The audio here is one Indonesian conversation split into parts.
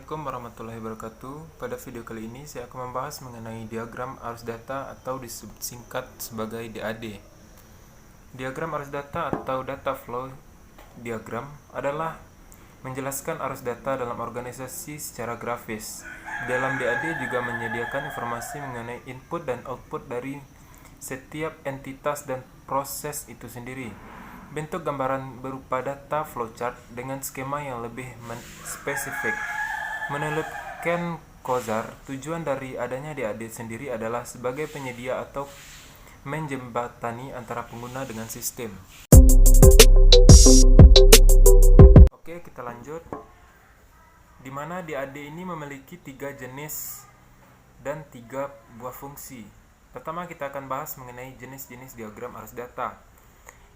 Assalamualaikum warahmatullahi wabarakatuh. Pada video kali ini saya akan membahas mengenai diagram arus data atau disingkat sebagai DAD. Diagram arus data atau data flow diagram adalah menjelaskan arus data dalam organisasi secara grafis. Dalam DAD juga menyediakan informasi mengenai input dan output dari setiap entitas dan proses itu sendiri. Bentuk gambaran berupa data flowchart dengan skema yang lebih spesifik. Menurut Ken Kozar, tujuan dari adanya DAD sendiri adalah sebagai penyedia atau menjembatani antara pengguna dengan sistem. Oke, kita lanjut. Di mana DAD ini memiliki 3 jenis dan 3 buah fungsi. Pertama, kita akan bahas mengenai jenis-jenis diagram arus data.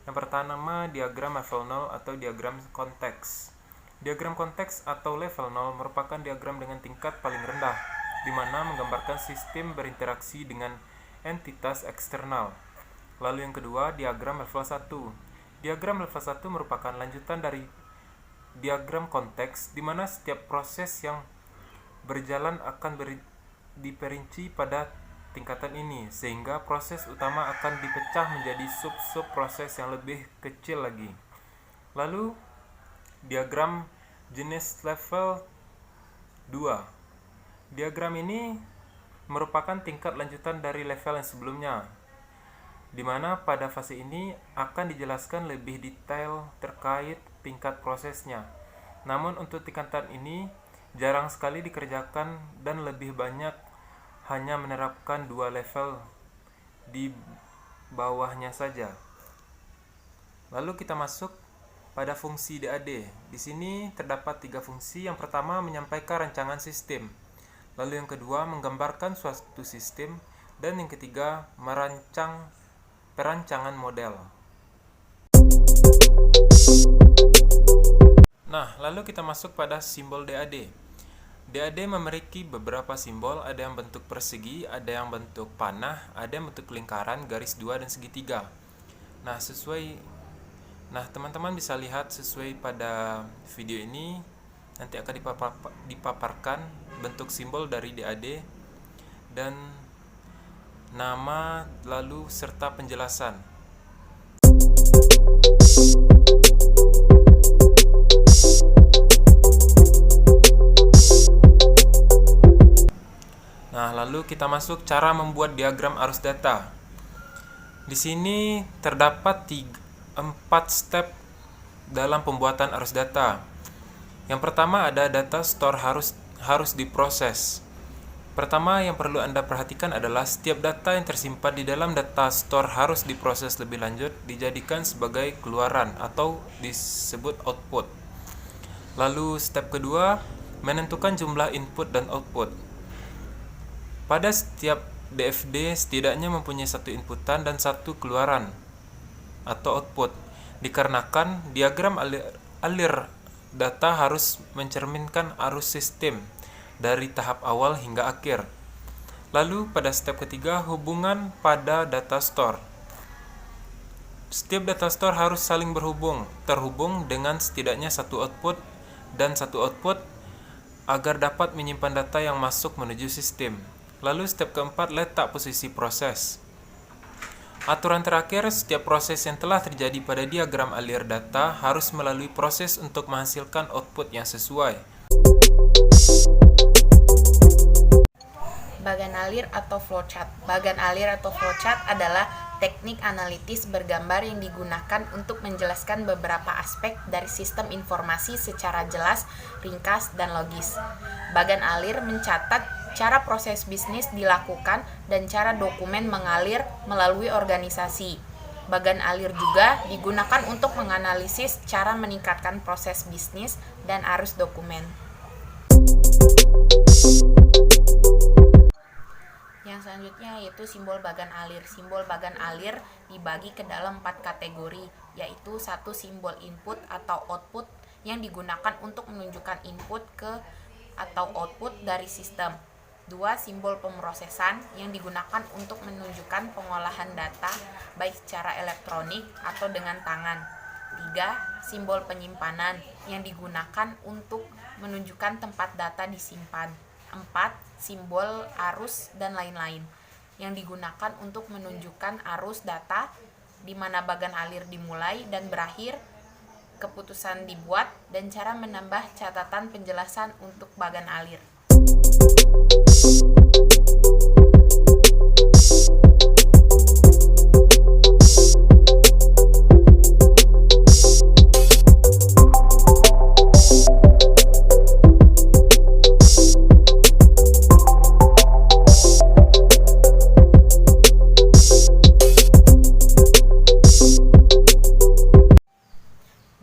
Yang pertama, diagram level 0 atau diagram konteks. Diagram konteks atau level 0 merupakan diagram dengan tingkat paling rendah, di mana menggambarkan sistem berinteraksi dengan entitas eksternal. Lalu yang kedua, diagram level 1. Diagram level 1 merupakan lanjutan dari diagram konteks, di mana setiap proses yang berjalan akan diperinci pada tingkatan ini, sehingga proses utama akan dipecah menjadi sub-sub proses yang lebih kecil lagi. Lalu diagram jenis level 2. Diagram ini merupakan tingkat lanjutan dari level yang sebelumnya, di mana pada fase ini akan dijelaskan lebih detail terkait tingkat prosesnya. Namun untuk tingkatan ini jarang sekali dikerjakan dan lebih banyak hanya menerapkan 2 level di bawahnya saja. Lalu kita masuk pada fungsi DAD. Di sini terdapat 3 fungsi. Yang pertama, menyampaikan rancangan sistem. Lalu yang kedua, menggambarkan suatu sistem. Dan yang ketiga, merancang perancangan model. Nah, lalu kita masuk pada simbol DAD. DAD memiliki beberapa simbol, ada yang bentuk persegi, ada yang bentuk panah, ada yang bentuk lingkaran, garis 2, dan segitiga. Nah, teman-teman bisa lihat sesuai pada video ini, nanti akan dipaparkan bentuk simbol dari DAD dan nama, lalu serta penjelasan. Nah, lalu kita masuk cara membuat diagram arus data. Di sini terdapat 4 step dalam pembuatan arus data. Yang pertama ada data store harus diproses. Pertama yang perlu Anda perhatikan adalah setiap data yang tersimpan di dalam data store harus diproses lebih lanjut, dijadikan sebagai keluaran atau disebut output. Lalu step kedua, menentukan jumlah input dan output. Pada setiap DFD setidaknya mempunyai 1 inputan dan 1 keluaran atau output, dikarenakan diagram alir data harus mencerminkan arus sistem dari tahap awal hingga akhir. Lalu pada step ketiga, hubungan pada data store. Setiap data store harus saling terhubung dengan setidaknya 1 output dan 1 output agar dapat menyimpan data yang masuk menuju sistem. Lalu step keempat, letak posisi proses. Aturan terakhir, setiap proses yang telah terjadi pada diagram alir data harus melalui proses untuk menghasilkan output yang sesuai. Bagan alir atau flowchart. Bagan alir atau flowchart adalah teknik analitis bergambar yang digunakan untuk menjelaskan beberapa aspek dari sistem informasi secara jelas, ringkas, dan logis. Bagan alir mencatat cara proses bisnis dilakukan dan cara dokumen mengalir melalui organisasi. Bagan alir juga digunakan untuk menganalisis cara meningkatkan proses bisnis dan arus dokumen. Yang selanjutnya yaitu simbol bagan alir. Simbol bagan alir dibagi ke dalam 4 kategori, yaitu 1 simbol input atau output yang digunakan untuk menunjukkan input atau output dari sistem. 2. Simbol pemrosesan yang digunakan untuk menunjukkan pengolahan data baik secara elektronik atau dengan tangan. 3. simbol penyimpanan yang digunakan untuk menunjukkan tempat data disimpan. 4. Simbol arus dan lain-lain yang digunakan untuk menunjukkan arus data, di mana bagan alir dimulai dan berakhir, keputusan dibuat, dan cara menambah catatan penjelasan untuk bagan alir.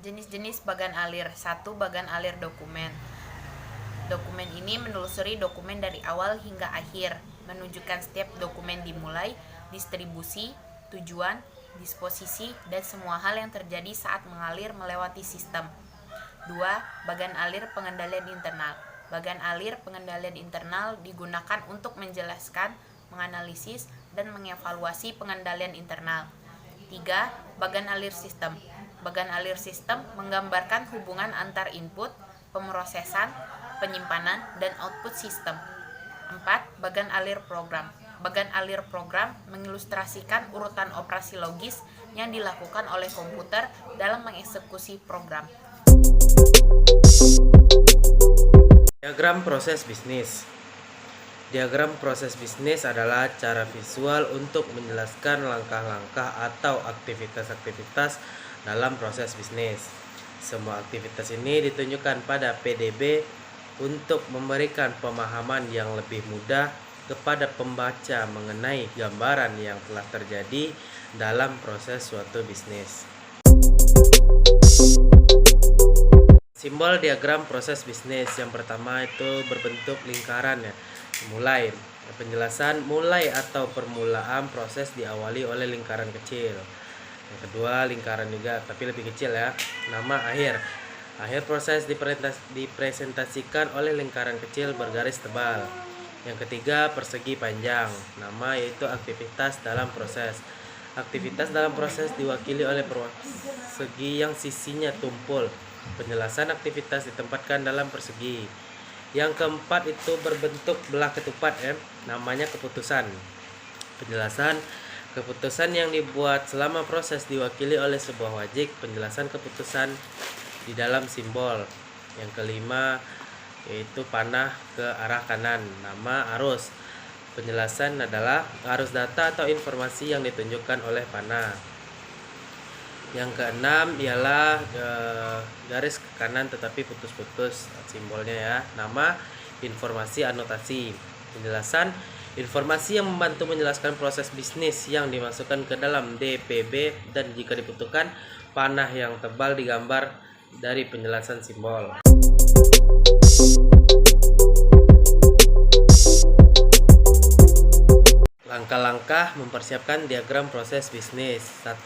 Jenis-jenis bagan alir. 1. Bagan alir dokumen. Dokumen ini menelusuri dokumen dari awal hingga akhir, menunjukkan setiap dokumen dimulai, distribusi, tujuan, disposisi, dan semua hal yang terjadi saat mengalir melewati sistem. 2. Bagan alir pengendalian internal. Bagan alir pengendalian internal digunakan untuk menjelaskan, menganalisis, dan mengevaluasi pengendalian internal. 3. Bagan alir sistem. Bagan alir sistem menggambarkan hubungan antar input, pemrosesan, penyimpanan, dan output sistem. 4. Bagan alir program. Bagan alir program mengilustrasikan urutan operasi logis yang dilakukan oleh komputer dalam mengeksekusi program. Diagram proses bisnis. Diagram proses bisnis adalah cara visual untuk menjelaskan langkah-langkah atau aktivitas-aktivitas dalam proses bisnis. Semua aktivitas ini ditunjukkan pada PDB untuk memberikan pemahaman yang lebih mudah kepada pembaca mengenai gambaran yang telah terjadi dalam proses suatu bisnis. Simbol diagram proses bisnis yang pertama itu berbentuk lingkaran ya. Mulai. Penjelasan mulai atau permulaan proses diawali oleh lingkaran kecil. Yang kedua lingkaran juga tapi lebih kecil ya. Nama akhir. Akhir proses dipresentasikan oleh lingkaran kecil bergaris tebal. Yang ketiga persegi panjang. Nama yaitu aktivitas dalam proses. Aktivitas dalam proses diwakili oleh persegi yang sisinya tumpul. Penjelasan aktivitas ditempatkan dalam persegi. Yang keempat itu berbentuk belah ketupat ya. Namanya keputusan. Penjelasan keputusan yang dibuat selama proses diwakili oleh sebuah wajik. Penjelasan keputusan di dalam simbol. Yang kelima yaitu panah ke arah kanan. Nama arus. Penjelasan adalah arus data atau informasi yang ditunjukkan oleh panah. Yang keenam ialah garis ke kanan tetapi putus-putus simbolnya ya. Nama informasi anotasi. Penjelasan informasi yang membantu menjelaskan proses bisnis yang dimasukkan ke dalam DPB, dan jika dibutuhkan panah yang tebal digambar dari penjelasan simbol. Langkah-langkah mempersiapkan diagram proses bisnis. 1.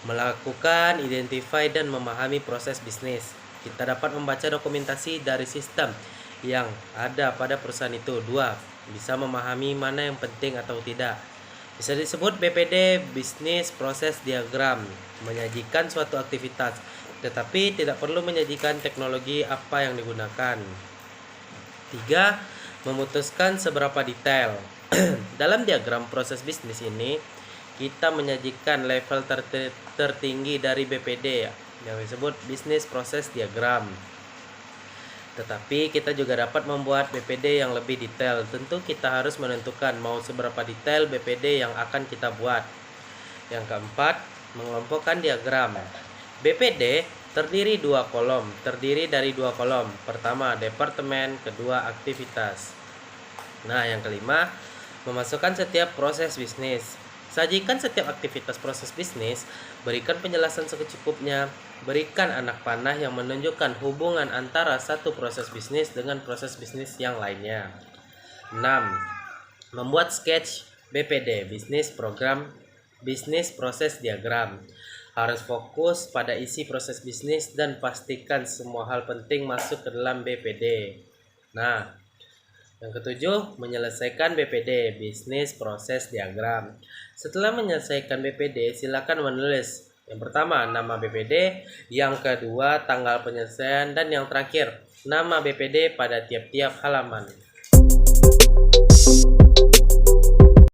Melakukan, identify, dan memahami proses bisnis. Kita dapat membaca dokumentasi dari sistem yang ada pada perusahaan itu. 2. Bisa memahami mana yang penting atau tidak. Bisa disebut BPD, bisnis proses diagram, menyajikan suatu aktivitas, tetapi tidak perlu menyajikan teknologi apa yang digunakan. 3. Memutuskan seberapa detail. Dalam diagram proses bisnis ini, kita menyajikan level tertinggi dari BPD yang disebut bisnis proses diagram. Tetapi kita juga dapat membuat BPD yang lebih detail. Tentu kita harus menentukan mau seberapa detail BPD yang akan kita buat. Yang keempat, mengelompokkan diagram. BPD terdiri dari dua kolom. Pertama, departemen, kedua, aktivitas. Nah, yang kelima, memasukkan setiap proses bisnis. Sajikan setiap aktivitas proses bisnis, berikan penjelasan secukupnya, berikan anak panah yang menunjukkan hubungan antara satu proses bisnis dengan proses bisnis yang lainnya. 6. Membuat sketch BPD, bisnis program, bisnis proses diagram. Harus fokus pada isi proses bisnis dan pastikan semua hal penting masuk ke dalam BPD. Nah, yang ketujuh, menyelesaikan BPD, bisnis proses diagram. Setelah menyelesaikan BPD, silakan menulis Yang pertama, nama BPD, yang kedua, tanggal penyelesaian, dan yang terakhir, nama BPD pada tiap-tiap halaman.